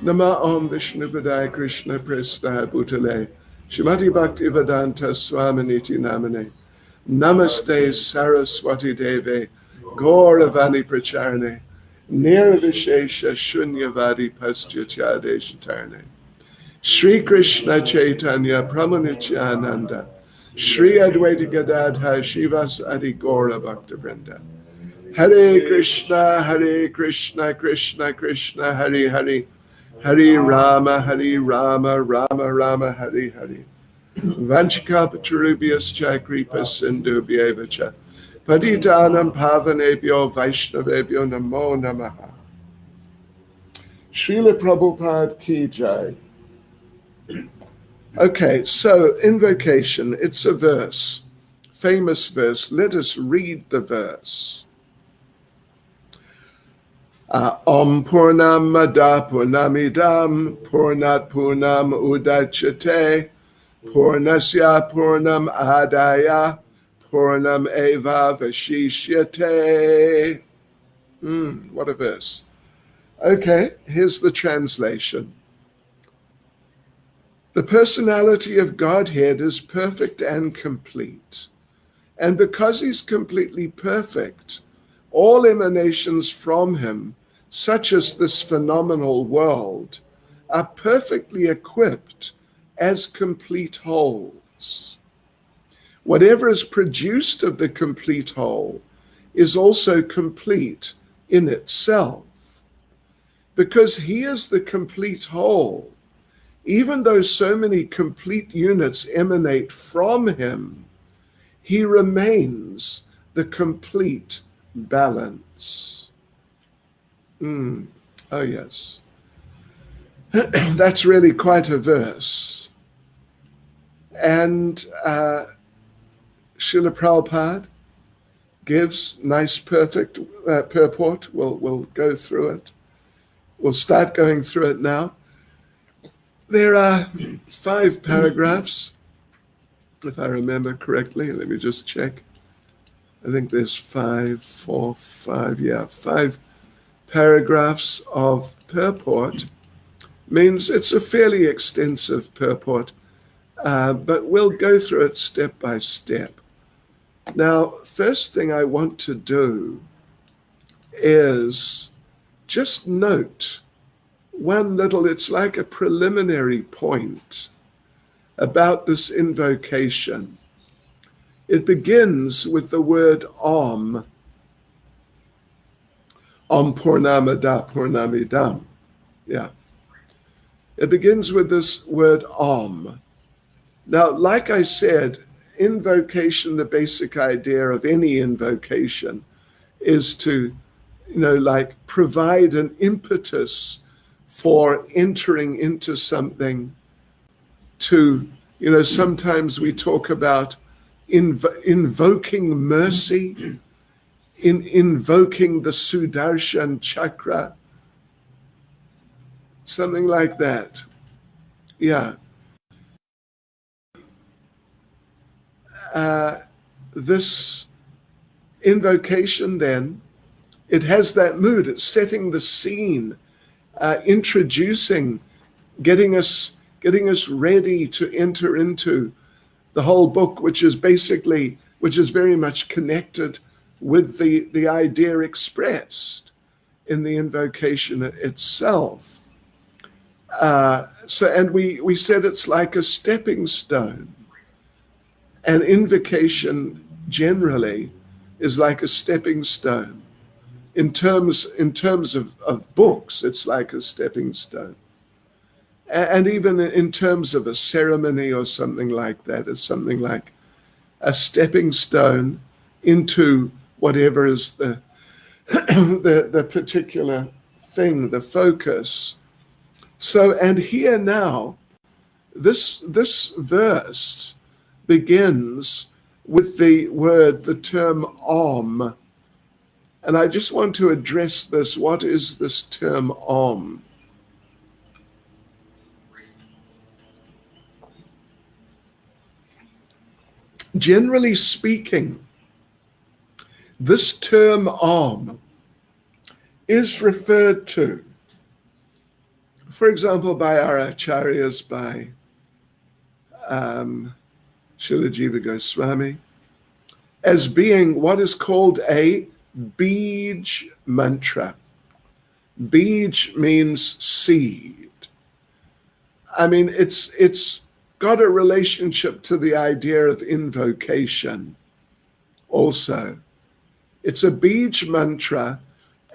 Nama Om Vishnupadaya Krishna Prestaya Bhutale Shrimati Bhakti Vedanta Swaminiti Namane Namaste Saraswati Deve Gauravani Pracharane Nirvishesha Shunyavadi Pastyachade Shatarne Shri Krishna Chaitanya Pramanityananda Shri Advaita Gadadha Shivas Adi Gaura Bhaktavrinda Hare Krishna Krishna Krishna Hare Hare Hare Rama Rama Rama Hare Hare Vanchikapacharubyas Chakripa Sindhu Bhyevacha Patitanam Pavanebhyo Vaishnavebhyo Namo Namaha. Srila Prabhupada Ki Jai. Okay, so invocation, it's a verse, famous verse. Let us read the verse. Om Purnam Mada Purnamidam Purnat Purnam Udachyate Purnasya Purnam Adaya Purnam Eva Vashishyate. What a verse. Okay, here's the translation. The personality of Godhead is perfect and complete. And because he's completely perfect, all emanations from him, such as this phenomenal world, are perfectly equipped as complete wholes. Whatever is produced of the complete whole is also complete in itself. Because he is the complete whole, even though so many complete units emanate from him, he remains the complete balance. Oh yes. That's really quite a verse. And Srila Prabhupada gives nice, perfect purport. We'll go through it. We'll start going through it now. There are 5 paragraphs, if I remember correctly. Let me just check. I think there's 5 paragraphs of purport. Means it's a fairly extensive purport, but we'll go through it step by step. Now, first thing I want to do is just note one little, it's like a preliminary point about this invocation. It begins with the word Om. Om Purnamada Purnamidam. Yeah. It begins with this word Om. Now, like I said, invocation, the basic idea of any invocation is to, provide an impetus for entering into something to, sometimes we talk about invoking mercy, invoking the Sudarshan chakra, something like that. Yeah. This invocation then, it has that mood. It's setting the scene, introducing, getting us ready to enter into the whole book, which is very much connected with the idea expressed in the invocation itself. And we said it's like a stepping stone. An invocation generally is like a stepping stone. In terms of books, it's like a stepping stone. And even in terms of a ceremony or something like that, it's something like a stepping stone into whatever is the particular thing, the focus. So, and here now, this verse begins with the term Om. And I just want to address this. What is this term Om? Generally speaking, this term Om is referred to For example, by our acharyas, by Srila Jiva Goswami, as being what is called a Beej Mantra. Beej means seed. I mean, it's got a relationship to the idea of invocation also. It's a Beej Mantra,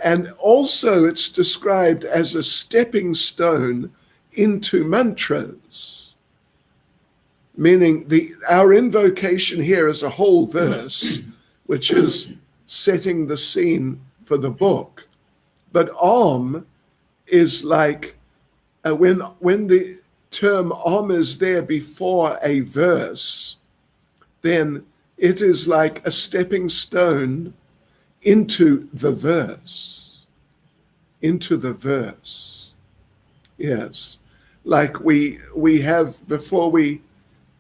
and also it's described as a stepping stone into mantras, meaning our invocation here is a whole verse, which is setting the scene for the book. But Om is like, when the term Om is there before a verse, then it is like a stepping stone into the verse. Into the verse. Yes. Like we have, before we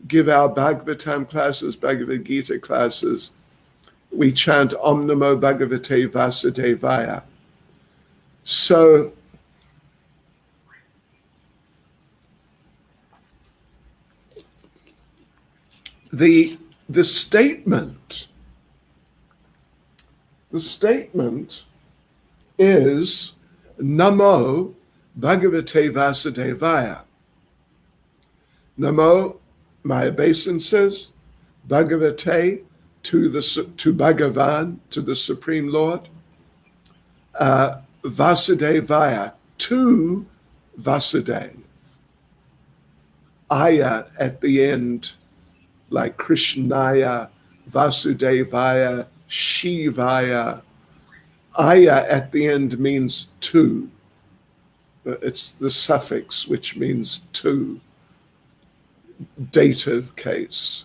give our Bhagavatam classes, Bhagavad Gita classes, we chant Om Namo Bhagavate Vasudevaya. So the statement is Namo Bhagavate Vasudevaya. Namo, my obeisances, Bhagavate, to Bhagavan, to the Supreme Lord, Vasudevaya, to Vasudev. Aya at the end, like Krishnaya, Vasudevaya, Shivaya. Aya at the end means to. It's the suffix which means to, dative case.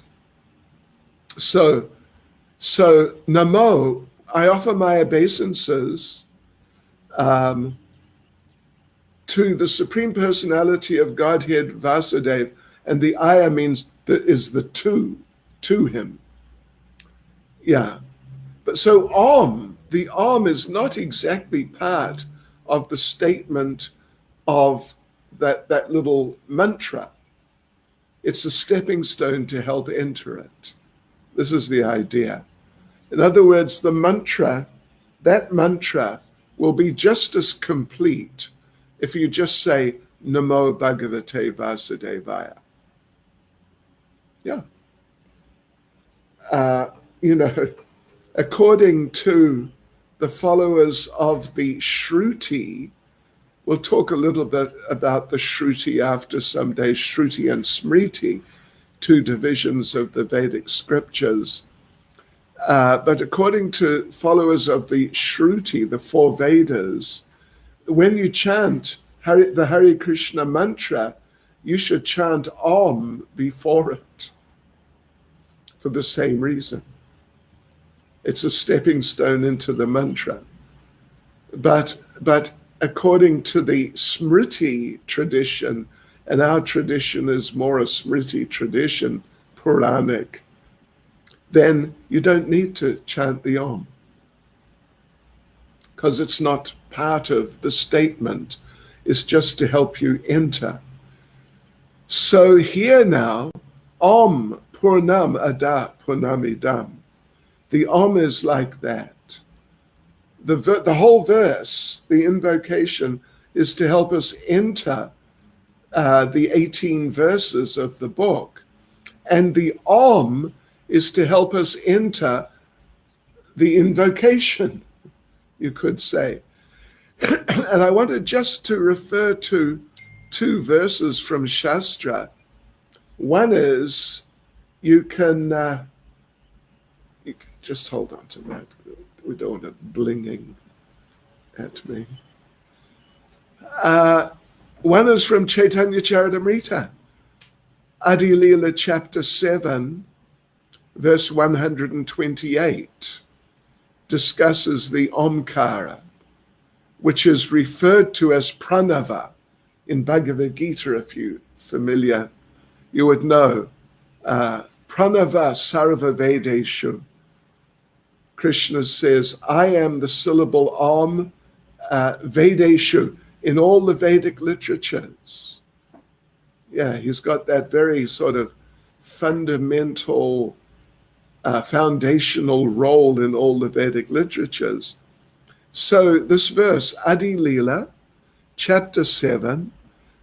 So Namo, I offer my obeisances to the Supreme Personality of Godhead, Vasudeva, and the Aya means is the to him. Yeah. But so Om, the Om is not exactly part of the statement of that little mantra. It's a stepping stone to help enter it. This is the idea. In other words, the mantra, that mantra will be just as complete if you just say Namo Bhagavate Vasudevaya. Yeah. According to the followers of the Shruti, we'll talk a little bit about the Shruti after some days, Shruti and Smriti, two divisions of the Vedic scriptures. But according to followers of the Shruti, the four Vedas, when you chant the Hare Krishna mantra, you should chant Om before it for the same reason. It's a stepping stone into the mantra. But according to the Smriti tradition, and our tradition is more a Smriti tradition, Puranic, then you don't need to chant the Om, because it's not part of the statement. It's just to help you enter. So here now, Om Purnam Ada Purnamidam. The Om is like that. The whole verse, the invocation, is to help us enter the 18 verses of the book. And the Om is to help us enter the invocation, you could say. And I wanted just to refer to two verses from Shastra. One is, you can just hold on to that. We don't want it blinging at me. One is from Chaitanya Charitamrita, Adi Leela chapter 7, verse 128, discusses the Omkara, which is referred to as Pranava in Bhagavad Gita. If you're familiar, you would know. Pranava Sarva Vedeshu. Krishna says, I am the syllable Om Vedeshu, in all the Vedic literatures. Yeah, he's got that very sort of fundamental, foundational role in all the Vedic literatures. So this verse, Adi Lila, chapter 7,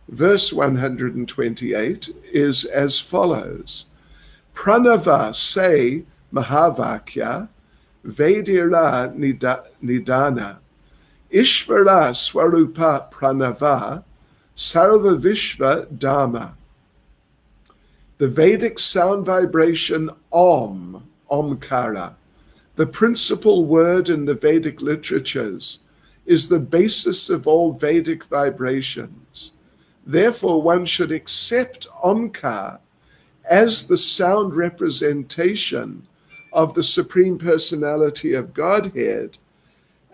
verse 128, is as follows. Pranava se Mahavakya Vedira Nidana Ishvara Swarupa Pranava Sarva Vishva Dharma. The Vedic sound vibration Om, Omkara, the principal word in the Vedic literatures, is the basis of all Vedic vibrations. Therefore, one should accept Omkar as the sound representation of the Supreme Personality of Godhead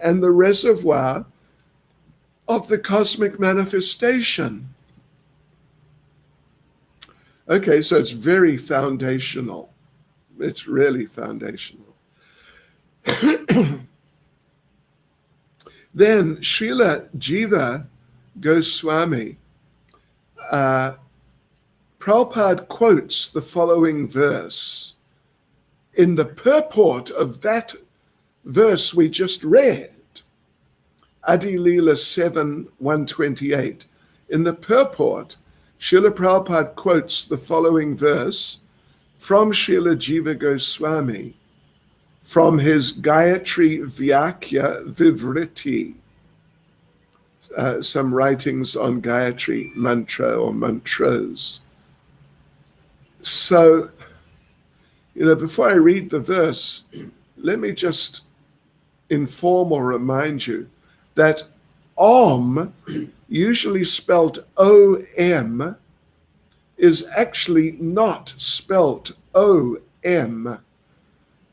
and the reservoir of the cosmic manifestation. Okay, so it's very foundational. It's really foundational. Then Srila Jiva Goswami, Prabhupada quotes the following verse in the purport of that verse we just read, Adi Lila 7, 128. In the purport, Srila Prabhupada quotes the following verse from Srila Jiva Goswami, from his Gayatri Vyakya Vivriti, some writings on Gayatri Mantra or mantras. So, before I read the verse, let me just inform or remind you that Om, usually spelt O-M, is actually not spelt O-M.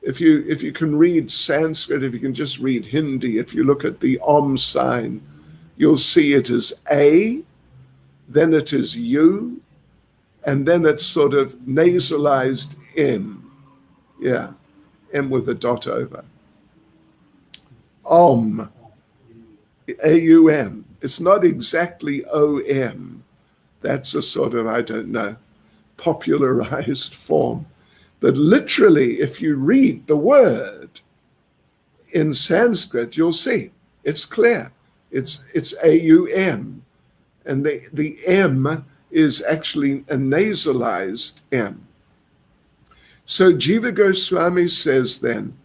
If you can read Sanskrit, if you can just read Hindi, if you look at the Om sign, you'll see it is A, then it is U, and then it's sort of nasalized M. Yeah, M with a dot over. Om, A-U-M. It's not exactly O-M. That's a sort of, I don't know, popularized form. But literally, if you read the word in Sanskrit, you'll see it's clear. It's A-U-M. And the M is actually a nasalized M. So Jiva Goswami says then,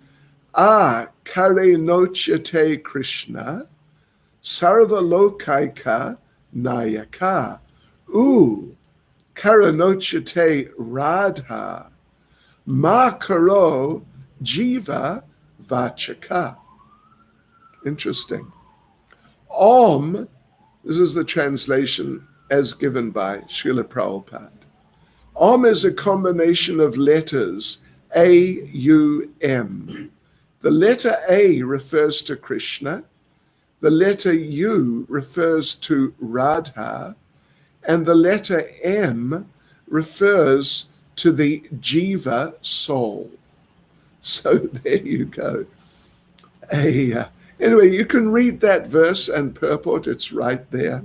kare nochate Krishna, sarva lokaika nayaka, kare nochate Radha, ma karo jiva vachaka. Interesting. Om, this is the translation as given by Srila Prabhupada. Om is a combination of letters A-U-M. The letter A refers to Krishna, the letter U refers to Radha, and the letter M refers to the Jiva soul. So there you go. Anyway, you can read that verse and purport. It's right there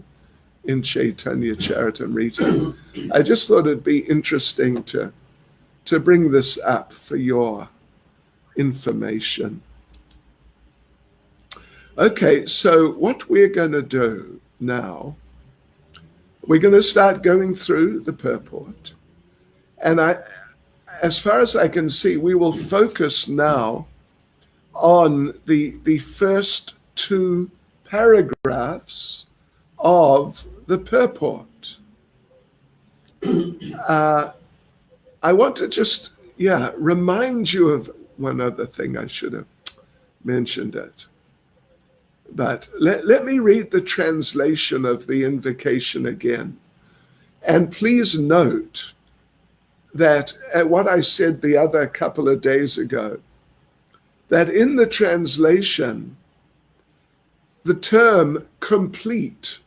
in Chaitanya Charitamrita. I just thought it'd be interesting to bring this up for your information. Okay, so what we're going to do now, we're going to start going through the purport. And as far as I can see, we will focus now on the first two paragraphs of the purport. I want to just, remind you of one other thing. I should have mentioned it. But let me read the translation of the invocation again. And please note that what I said the other couple of days ago, that in the translation, the term complete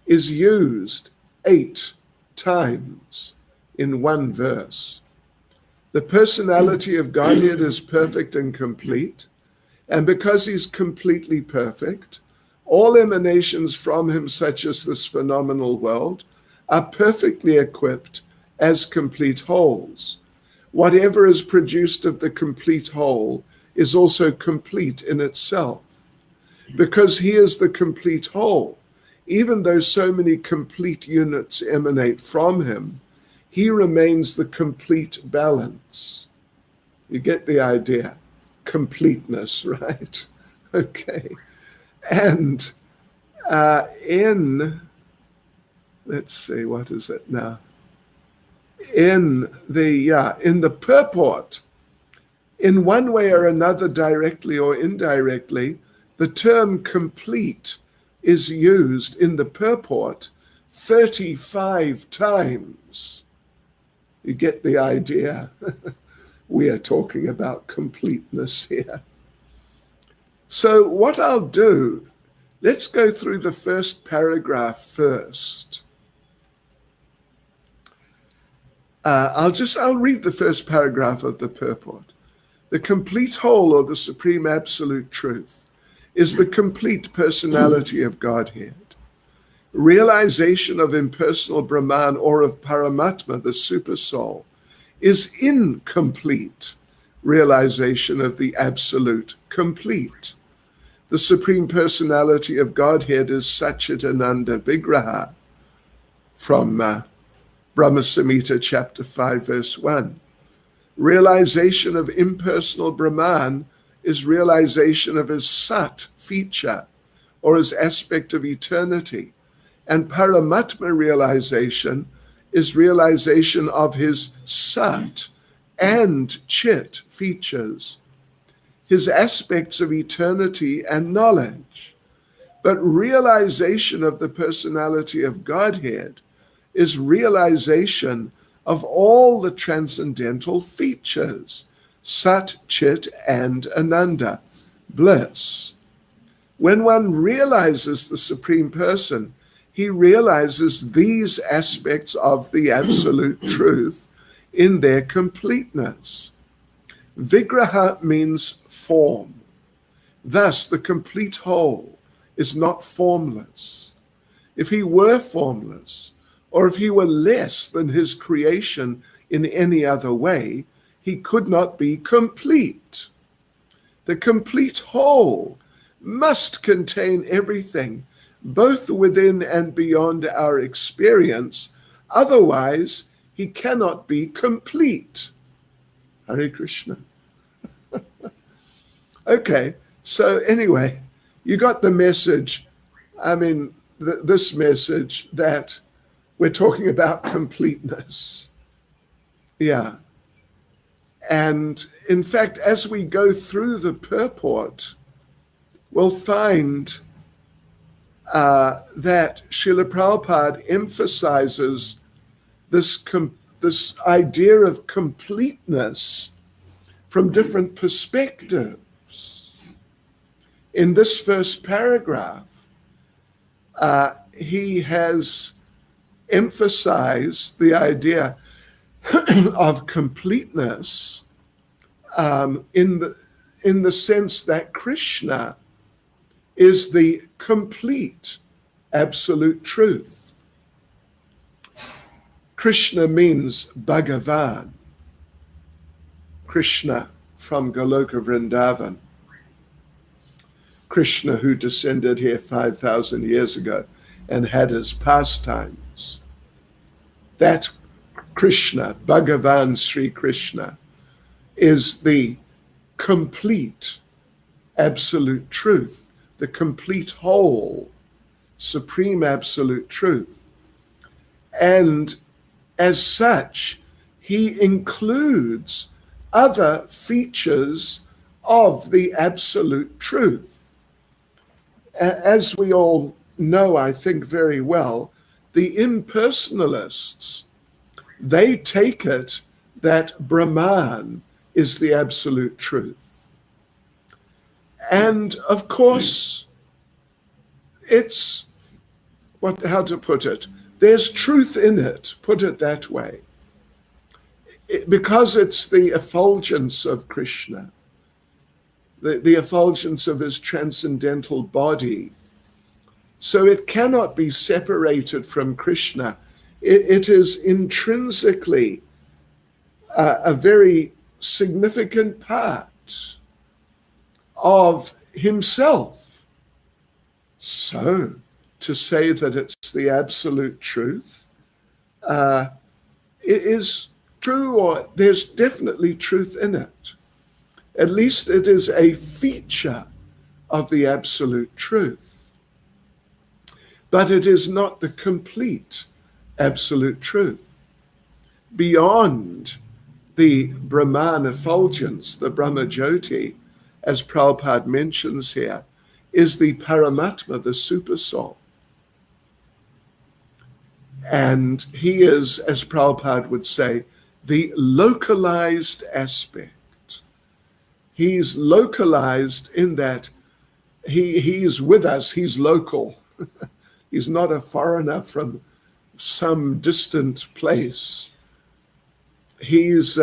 is used 8 times in one verse. The personality of Godhead is perfect and complete, and because he's completely perfect, All emanations from him, such as this phenomenal world, are perfectly equipped as complete wholes. Whatever is produced of the complete whole is also complete in itself. Because he is the complete whole, even though so many complete units emanate from him, he remains the complete balance. You get the idea? Completeness, right? Okay. And let's see, what is it now? In the purport, in one way or another, directly or indirectly, the term complete is used in the purport 35 times. You get the idea? We are talking about completeness here. So what I'll do, let's go through the first paragraph first. I'll read the first paragraph of the purport. The complete whole, or the supreme absolute truth, is the complete personality of Godhead. Realization of impersonal Brahman, or of Paramatma, the supersoul, is incomplete realization of the absolute complete. The supreme personality of Godhead is Satchitananda Vigraha, from Brahma Samhita chapter 5 verse 1. Realization of impersonal Brahman is realization of his Sat feature, or his aspect of eternity. And Paramatma realization is realization of his Sat and Chit features, his aspects of eternity and knowledge. But realization of the personality of Godhead is realization of all the transcendental features, Sat, Chit, and Ananda, bliss. When one realizes the Supreme Person, he realizes these aspects of the absolute truth in their completeness. Vigraha means form. Thus, the complete whole is not formless. If he were formless, or if he were less than his creation in any other way, he could not be complete. The complete whole must contain everything, both within and beyond our experience. Otherwise, he cannot be complete. Hare Krishna. Okay, so anyway, you got the message. I mean, this message that we're talking about completeness. Yeah. And in fact, as we go through the purport, we'll find that Srila Prabhupada emphasizes this idea of completeness from different perspectives. In this first paragraph, he has emphasized the idea of completeness in the sense that Krishna is the complete absolute truth. Krishna means Bhagavan. Krishna from Goloka Vrindavan. Krishna who descended here 5,000 years ago and had his pastimes. That Krishna, Bhagavan Sri Krishna, is the complete absolute truth, the complete whole, supreme absolute truth. And as such, he includes other features of the absolute truth. As we all know, I think very well, the impersonalists, they take it that Brahman is the absolute truth. And of course, it's, how to put it, there's truth in it, put it that way. Because it's the effulgence of Krishna, the effulgence of his transcendental body, So it cannot be separated from Krishna. It is intrinsically a very significant part of himself. So to say that it's the absolute truth it is true, or there's definitely truth in it. At least it is a feature of the absolute truth. But it is not the complete absolute truth. Beyond the Brahman effulgence, the Brahma Jyoti, as Prabhupada mentions here, is the Paramatma, the Supersoul. And he is, as Prabhupada would say, the localized aspect. He's localized in that he's with us, he's local. He's not a foreigner from some distant place. He's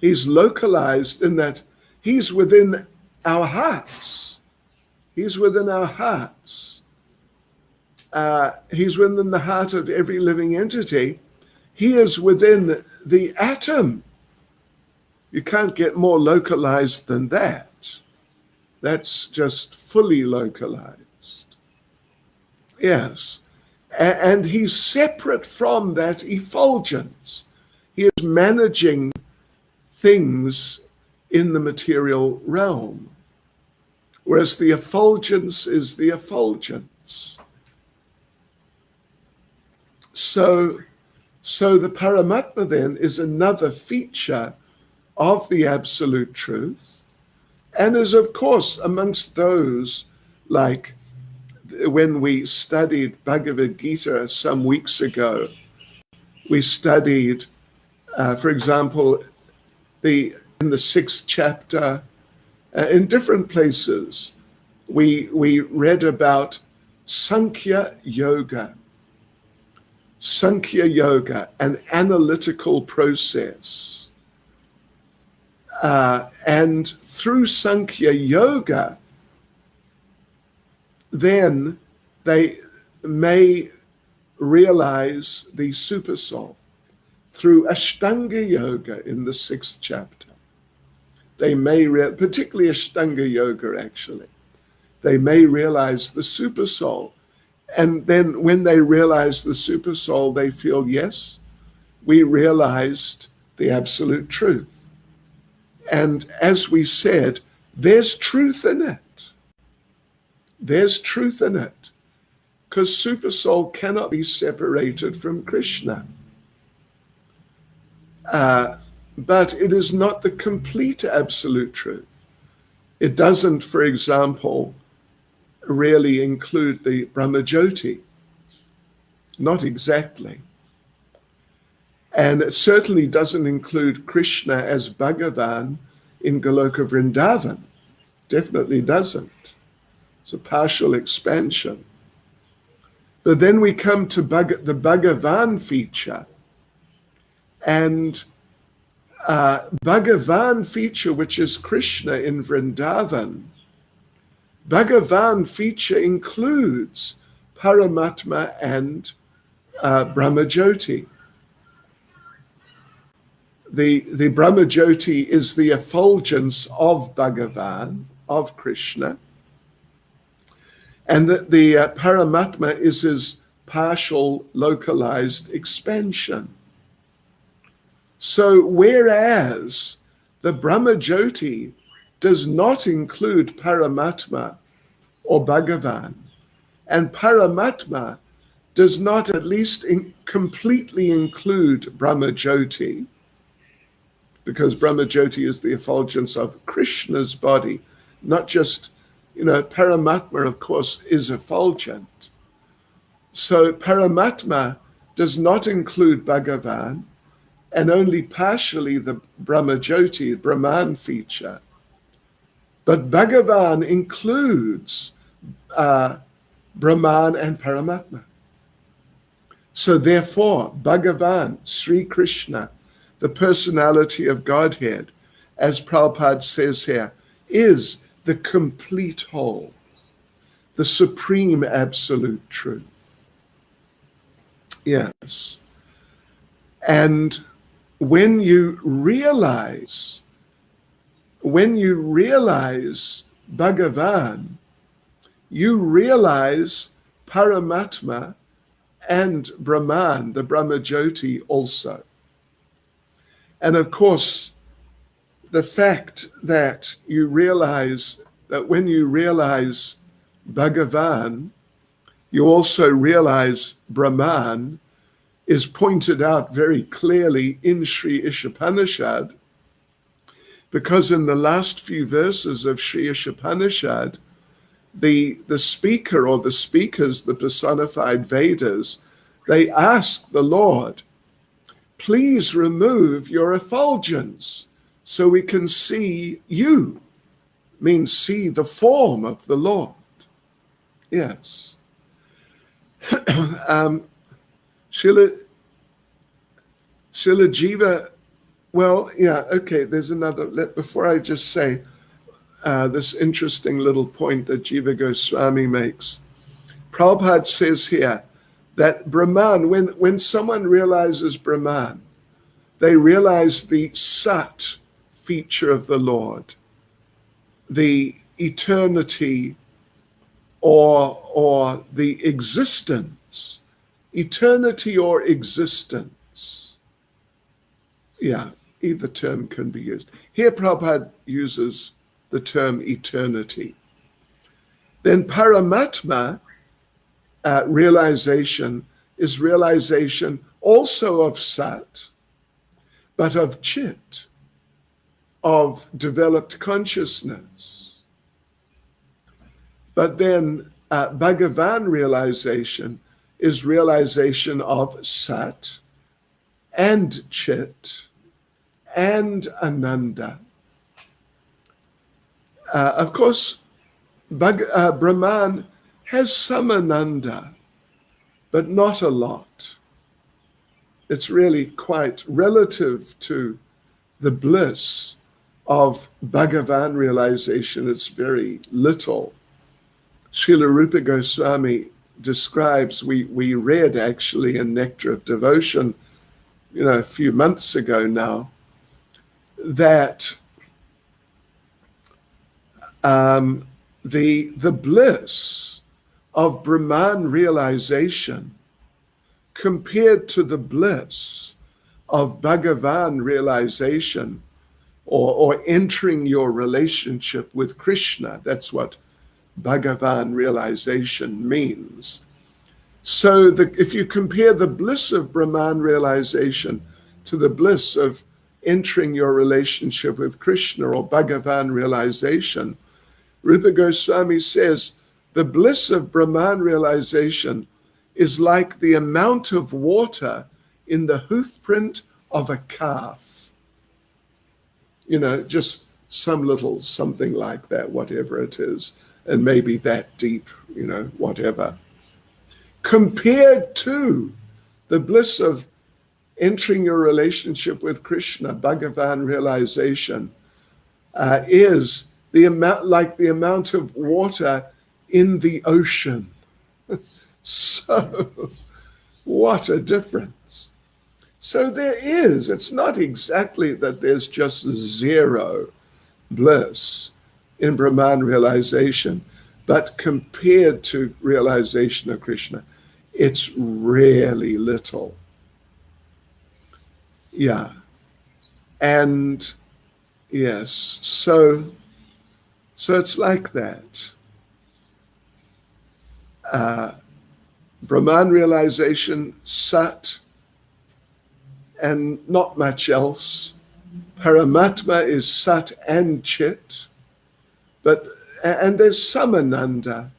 localized in that he's within our hearts. He's within our hearts. He's within the heart of every living entity. He is within the atom. You can't get more localized than that. That's just fully localized. Yes. And he's separate from that effulgence. He is managing things in the material realm, whereas the effulgence is the effulgence. So the Paramatma then is another feature of the absolute truth, and is of course amongst those, like when we studied Bhagavad Gita some weeks ago, we studied, for example, in the 6th chapter, in different places, we read about Sankhya Yoga. Sankhya Yoga, an analytical process. And through Sankhya Yoga, then they may realize the Supersoul. Through Ashtanga Yoga in the 6th chapter, they may, particularly Ashtanga Yoga actually, they may realize the Supersoul. And then when they realize the Supersoul, they feel, yes, we realized the absolute truth. And as we said, there's truth in it. There's truth in it. Because Supersoul cannot be separated from Krishna. But it is not the complete absolute truth. It doesn't, for example, really include the Brahma Jyoti. Not exactly. And it certainly doesn't include Krishna as Bhagavan in Goloka Vrindavan. Definitely doesn't. It's a partial expansion. But then we come to the Bhagavan feature. And Bhagavan feature, which is Krishna in Vrindavan, Bhagavan feature includes Paramatma and Brahma Jyoti. The Brahma Jyoti is the effulgence of Bhagavan, of Krishna, and the Paramatma is his partial localized expansion. So whereas the Brahma Jyoti does not include Paramatma or Bhagavan, and Paramatma does not at least completely include Brahma Jyoti, because Brahma Jyoti is the effulgence of Krishna's body, not just, Paramatma, of course, is effulgent. So Paramatma does not include Bhagavan, and only partially the Brahma Jyoti, Brahman feature. But Bhagavan includes Brahman and Paramatma. So therefore, Bhagavan, Sri Krishna, the personality of Godhead, as Prabhupada says here, is the complete whole. the supreme absolute truth. Yes. And when you realize Bhagavan, you realize Paramatma and Brahman, the Brahmajyoti also. And of course, the fact that you realize that when you realize Bhagavan, you also realize Brahman is pointed out very clearly in Sri Isopanisad, because in the last few verses of Sri Isopanisad, the speaker or the speakers, the personified Vedas, they ask the Lord, please remove your effulgence so we can see you, means see the form of the Lord. Yes. Srila Jiva, well, yeah, okay, there's another, before I just say this interesting little point that Jiva Goswami makes. Prabhupada says here that Brahman, when someone realizes Brahman, they realize the Sat feature of the Lord, the eternity or the existence, eternity or existence. Yeah, either term can be used. Here Prabhupada uses the term eternity. Then Paramatma realization is realization also of Sat, but of Chit, of developed consciousness. But then Bhagavan realization is realization of Sat and Chit and Ananda. Of course, Brahman has some Ananda, but not a lot. It's really quite relative to the bliss of Bhagavan realization. It's very little. Srila Rupa Goswami describes, we read actually in Nectar of Devotion, a few months ago now, that the bliss of Brahman realization compared to the bliss of Bhagavan realization or entering your relationship with Krishna. That's what Bhagavan realization means. So if you compare the bliss of Brahman realization to the bliss of entering your relationship with Krishna or Bhagavan realization, Rupa Goswami says the bliss of Brahman realization is like the amount of water in the hoofprint of a calf. Just some little something like that, whatever it is, and maybe that deep, whatever. Compared to the bliss of entering your relationship with Krishna, Bhagavan realization, is the amount of water in the ocean. So, what a difference. So it's not exactly that there's just zero bliss in Brahman realization, but compared to realization of Krishna, it's really little. Yeah. And yes, so it's like that. Brahman realization, Sat, and not much else. Paramatma is Sat and Chit, and there's some Ananda,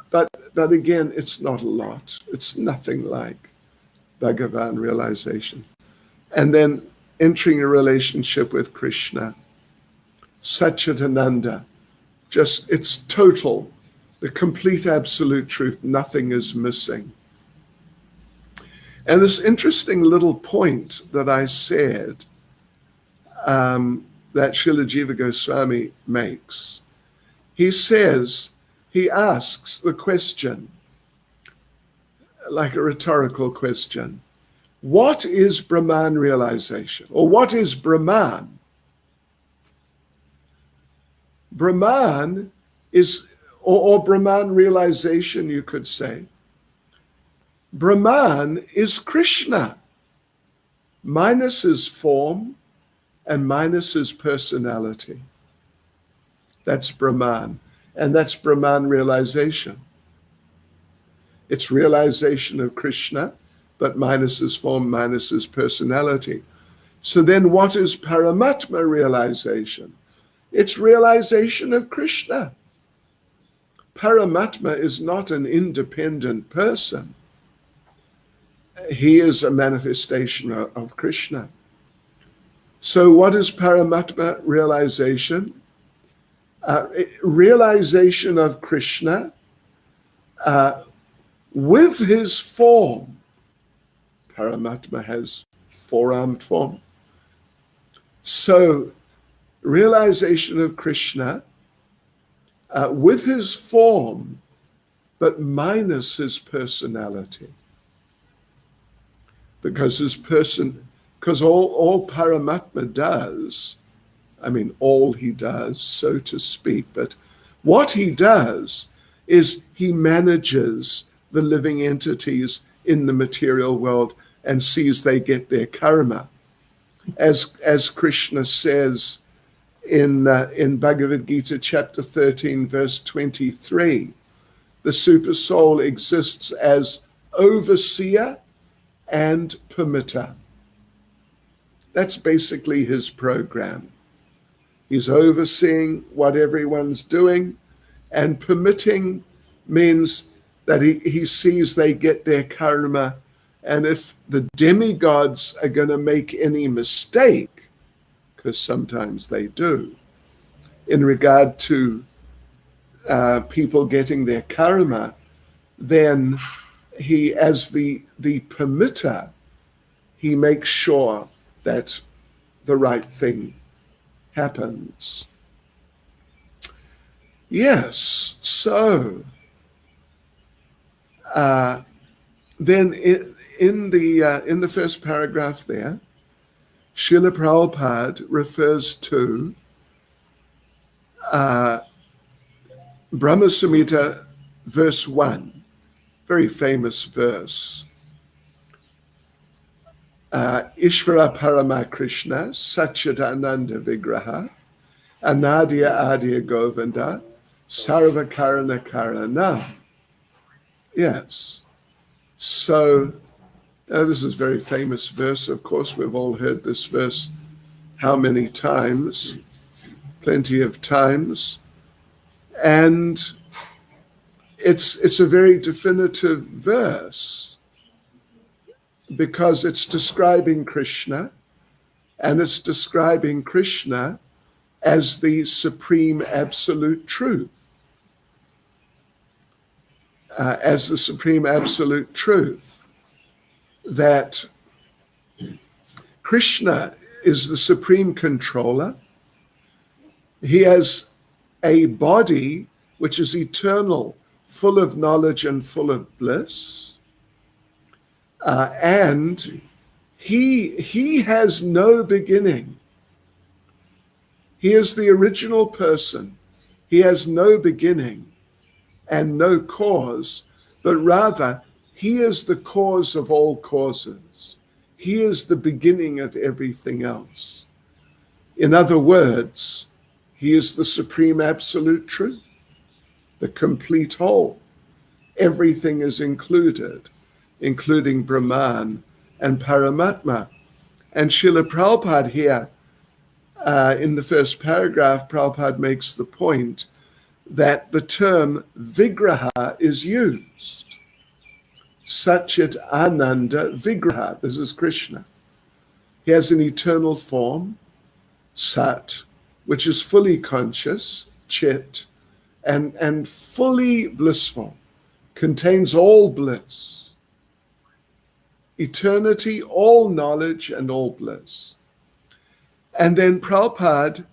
but again, it's not a lot. It's nothing like Bhagavan realization. And then entering a relationship with Krishna, Satchitananda, it's total, the complete absolute truth, nothing is missing. And this interesting little point that I said, that Srila Jiva Goswami makes, he says he asks the question, like a rhetorical question, what is Brahman realization? Or what is Brahman? Brahman is, or Brahman realization, you could say. Brahman is Krishna, minus his form and minus his personality. That's Brahman, and that's Brahman realization. It's realization of Krishna, but minus his form, minus his personality. So then what is Paramatma realization? It's realization of Krishna. Paramatma is not an independent person. He is a manifestation of Krishna. So what is Paramatma realization? Realization of Krishna with his form. Paramatma has four-armed form. So realization of Krishna with his form, but minus his personality. Because all Paramatma does, I mean, all he does, so to speak, but what he does is he manages the living entities in the material world and sees they get their karma. As Krishna says in Bhagavad Gita chapter 13, verse 23, the super soul exists as overseer and permitter. That's basically his program. He's overseeing what everyone's doing, and permitting means that he sees they get their karma, and if the demigods are going to make any mistake, because sometimes they do, in regard to people getting their karma, then he, as the permitter, he makes sure that the right thing happens. Yes, so then in the first paragraph there, Srila Prabhupada refers to Brahma Samhita verse 1, very famous verse. Ishvara Parama Krishna Satchidananda Vigraha Anadya Adya Govinda Sarva Karana Karana. Yes. So this is a very famous verse. Of course, we've all heard this verse how many times? Plenty of times. And it's a very definitive verse because it's describing Krishna, and it's describing Krishna as the supreme absolute truth. As the supreme absolute truth, that Krishna is the supreme controller. He has a body which is eternal, full of knowledge and full of bliss. And he has no beginning. He is the original person. He has no beginning and no cause, but rather he is the cause of all causes. He is the beginning of everything else. In other words, he is the supreme absolute truth, the complete whole. Everything is included, including Brahman and Paramatma. And Srila Prabhupada here, in the first paragraph, Prabhupada makes the point that the term Vigraha is used. Satchit Ananda Vigraha. This is Krishna. He has an eternal form, Sat, which is fully conscious, Chit, and fully blissful, contains all bliss. Eternity, all knowledge, and all bliss. And then Prabhupada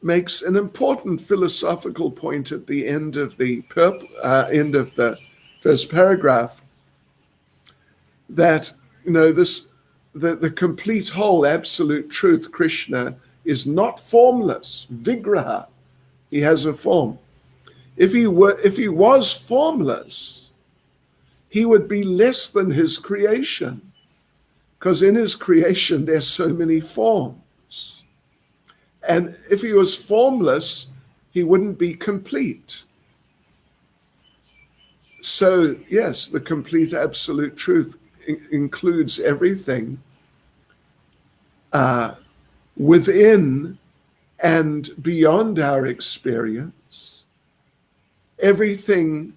makes an important philosophical point at the end of the first paragraph, that the complete whole absolute truth, Krishna, is not formless. Vigraha, he has a form. If he was formless, he would be less than his creation, because in his creation there's so many forms. And if he was formless, he wouldn't be complete. So yes, the complete absolute truth includes everything within and beyond our experience, everything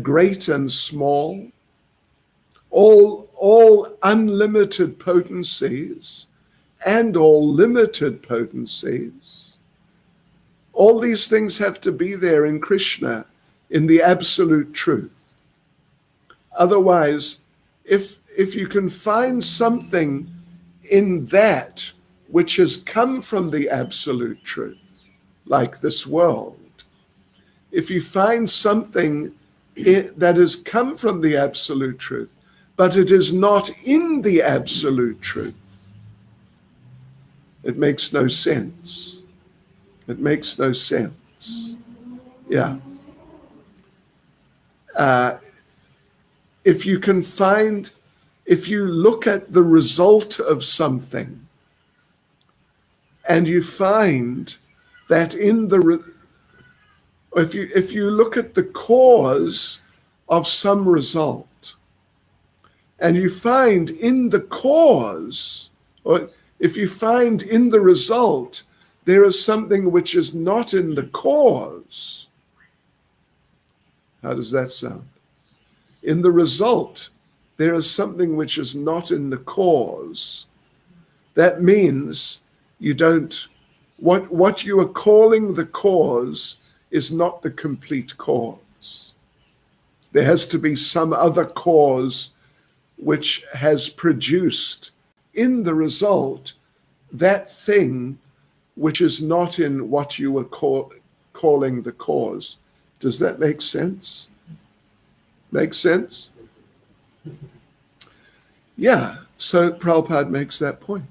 great and small, all unlimited potencies and all limited potencies. All these things have to be there in Krishna, in the absolute truth. Otherwise, if you can find something in that which has come from the absolute truth, like this world, if you find something that has come from the absolute truth, but it is not in the absolute truth, it makes no sense. It makes no sense. Yeah. If you look at the result of something and you find that if you look at the cause of some result and you find in the cause, or if you find in the result there is something which is not in the cause, how does that sound? In the result, there is something which is not in the cause. That means you don't, what you are calling the cause is not the complete cause. There has to be some other cause which has produced in the result that thing which is not in what you were calling the cause. Does that make sense? Make sense? Yeah, so Prabhupada makes that point.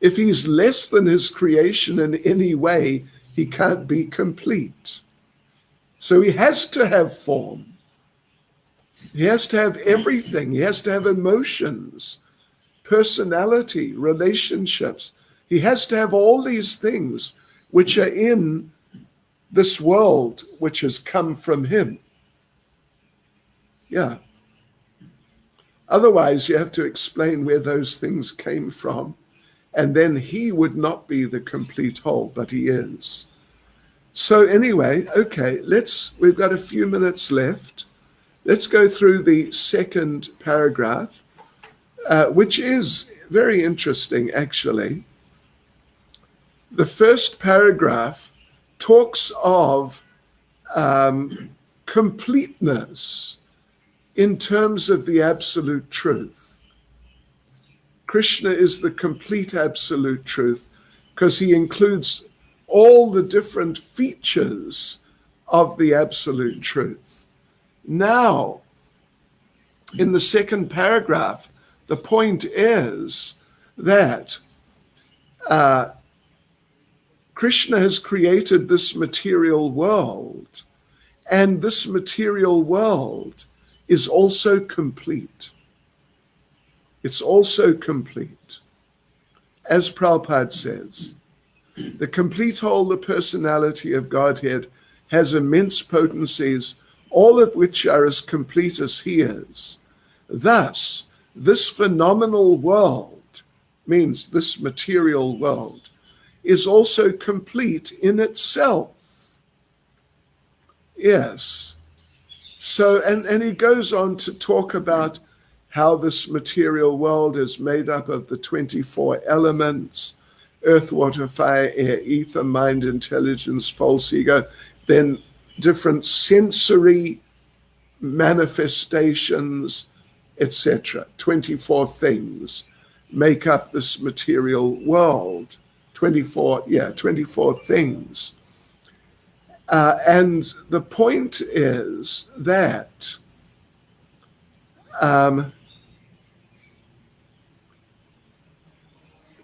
If he's less than his creation in any way, he can't be complete. So he has to have form. He has to have everything. He has to have emotions, personality, relationships. He has to have all these things which are in this world which has come from him. Yeah. Otherwise, you have to explain where those things came from, and then he would not be the complete whole, but he is. So anyway, okay, we've got a few minutes left. Let's go through the second paragraph, which is very interesting, actually. The first paragraph talks of completeness in terms of the absolute truth. Krishna is the complete absolute truth because he includes all the different features of the absolute truth. Now, in the second paragraph, the point is that Krishna has created this material world, and this material world is also complete. It's also complete. As Prabhupada says, the complete whole, the personality of Godhead, has immense potencies, all of which are as complete as he is. Thus, this phenomenal world, means this material world, is also complete in itself. Yes. So, and he goes on to talk about how this material world is made up of the 24 elements: earth, water, fire, air, ether, mind, intelligence, false ego, then different sensory manifestations, etc. 24 things make up this material world. 24 things. And the point is that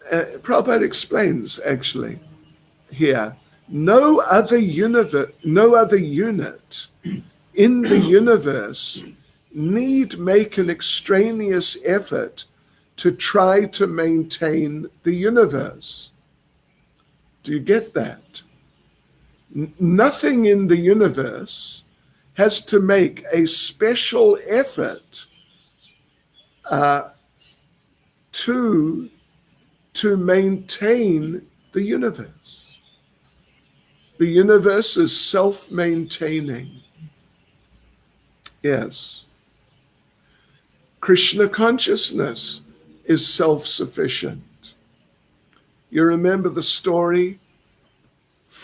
Prabhupada explains actually here, no other unit in the universe need make an extraneous effort to try to maintain the universe. Do you get that? Nothing in the universe has to make a special effort to maintain the universe. The universe is self-maintaining. Yes. Krishna consciousness is self-sufficient. You remember the story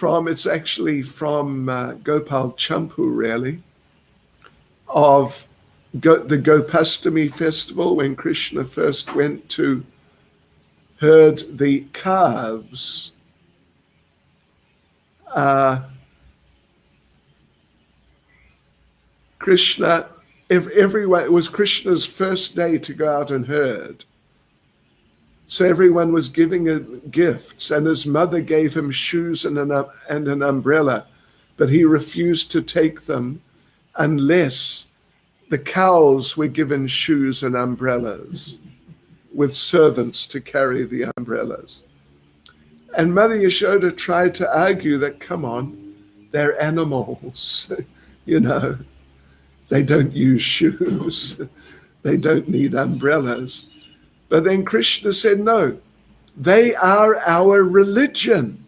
it's actually from Gopal Champu, really, of the Gopastami festival when Krishna first went to herd the calves. Krishna, everyone, it was Krishna's first day to go out and herd. So everyone was giving gifts, and his mother gave him shoes and an umbrella, but he refused to take them unless the cows were given shoes and umbrellas with servants to carry the umbrellas. And Mother Yashoda tried to argue that, come on, they're animals, they don't use shoes, they don't need umbrellas. But then Krishna said, no, they are our religion.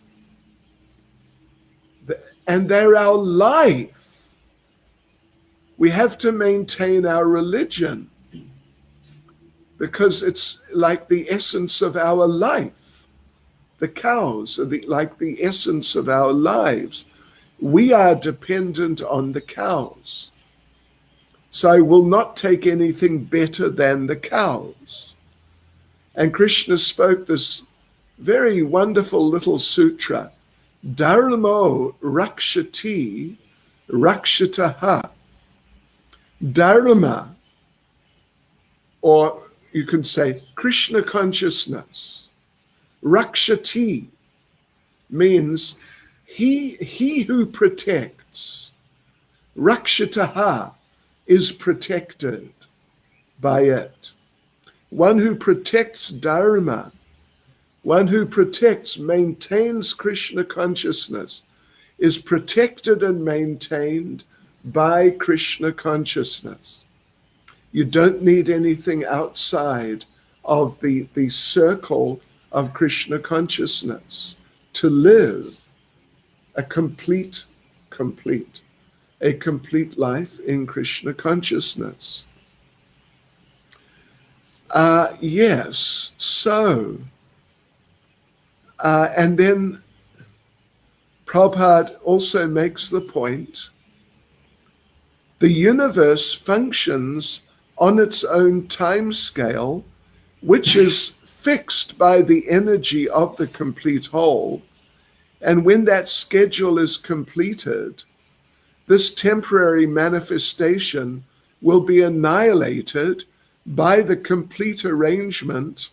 And they're our life. We have to maintain our religion because it's like the essence of our life. The cows are like the essence of our lives. We are dependent on the cows. So I will not take anything better than the cows. And Krishna spoke this very wonderful little sutra, Dharmo rakshati rakshataha. Dharma, or you can say Krishna consciousness. Rakshati means he who protects. Rakshataha is protected by it. One who protects Dharma, one who maintains Krishna consciousness, is protected and maintained by Krishna consciousness. You don't need anything outside of the circle of Krishna consciousness to live a complete life in Krishna consciousness. Yes, so, and then Prabhupada also makes the point, the universe functions on its own time scale, which is fixed by the energy of the complete whole. And when that schedule is completed, this temporary manifestation will be annihilated by the complete arrangement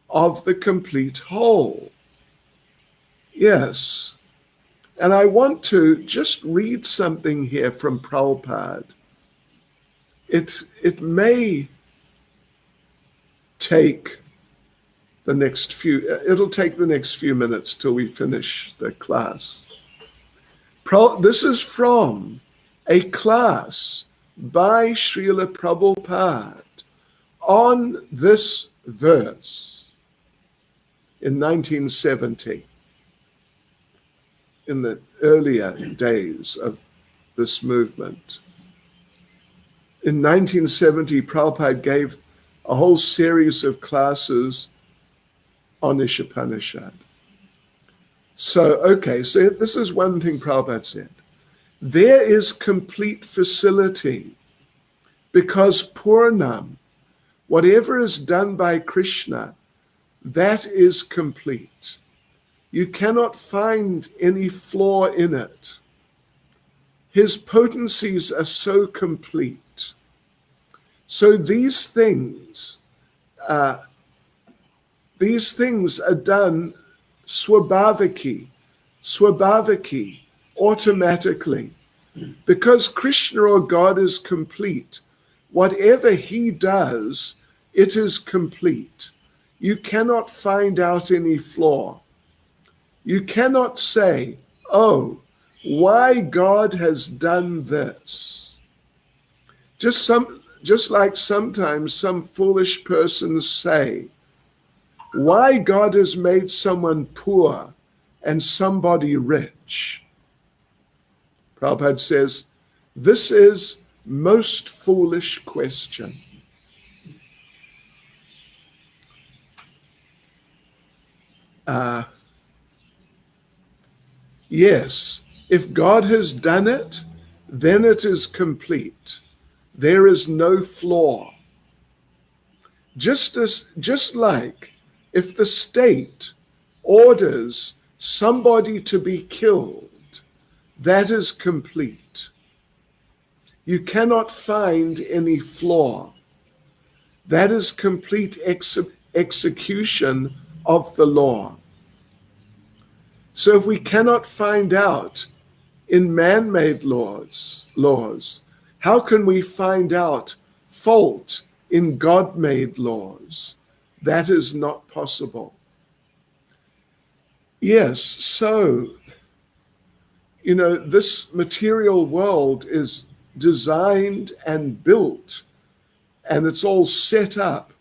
of the complete whole. Yes. And I want to just read something here from Prabhupada. It may take it'll take the next few minutes till we finish the class. This is from a class by Srila Prabhupada on this verse in 1970, in the earlier days of this movement. In 1970, Prabhupada gave a whole series of classes on Isopanisad. So this is one thing Prabhupada said. There is complete facility because Purnam, whatever is done by Krishna, that is complete. You cannot find any flaw in it. His potencies are so complete. So these things are done swabhaviki, automatically. Because Krishna or God is complete, whatever he does, it is complete. You cannot find out any flaw. You cannot say, oh, why God has done this. Just like sometimes some foolish persons say, why God has made someone poor and somebody rich. Prabhupada says, this is most foolish question. Yes, if God has done it, then it is complete. There is no flaw. Just like if the state orders somebody to be killed, that is complete. You cannot find any flaw. That is complete execution of the law. So if we cannot find out in man-made laws, how can we find out fault in God-made laws? That is not possible. Yes, so, this material world is designed and built, and it's all set up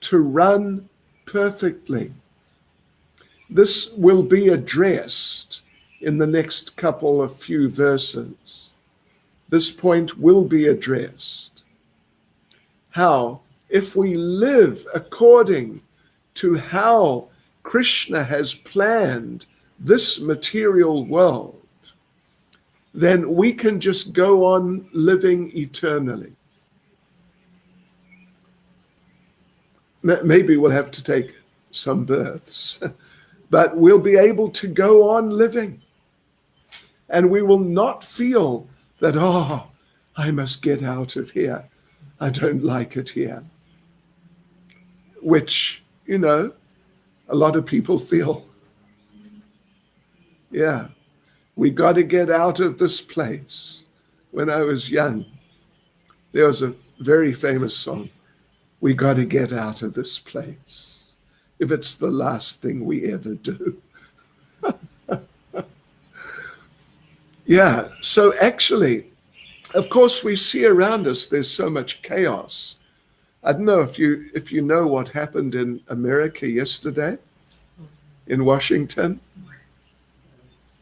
to run perfectly. This will be addressed in the next few verses. This point will be addressed. How, if we live according to how Krishna has planned this material world, then we can just go on living eternally. Maybe we'll have to take some births, but we'll be able to go on living. And we will not feel that, I must get out of here. I don't like it here. Which, a lot of people feel. Yeah, we got to get out of this place. When I was young, there was a very famous song, we got to get out of this place, if it's the last thing we ever do. Yeah, so actually, of course, we see around us there's so much chaos. I don't know if you know what happened in America yesterday, in Washington.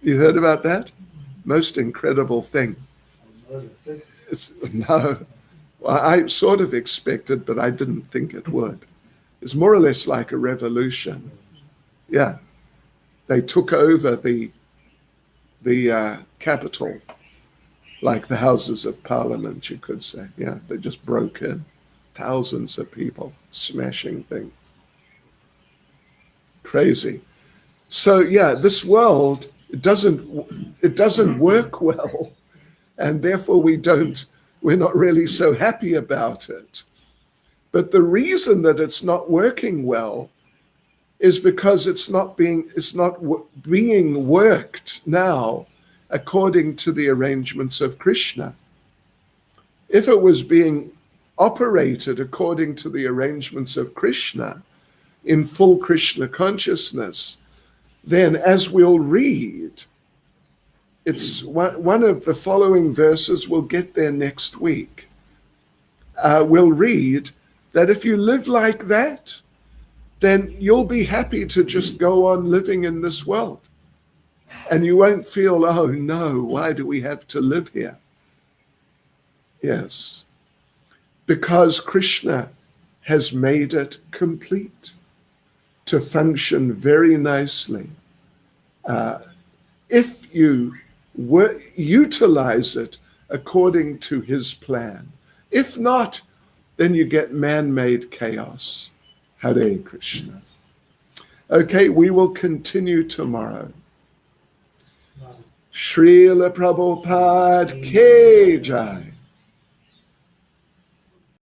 You heard about that? Most incredible thing. No, I sort of expected, but I didn't think it would. It's more or less like a revolution. Yeah, they took over the Capitol, like the Houses of Parliament, you could say. Yeah, they just broke in. Thousands of people smashing things. Crazy. So yeah, this world, it doesn't work well, and therefore we're not really so happy about it. But the reason that it's not working well is because it's not being worked now according to the arrangements of Krishna. If it was being operated according to the arrangements of Krishna, in full Krishna consciousness, then as we'll read, it's one of the following verses, we'll get there next week. We'll read that if you live like that, then you'll be happy to just go on living in this world. And you won't feel, oh no, why do we have to live here? Yes, because Krishna has made it complete to function very nicely. If you utilize it according to his plan. If not, then you get man-made chaos. Hare Krishna. Okay, we will continue tomorrow. Srila Prabhupada Ki Jai.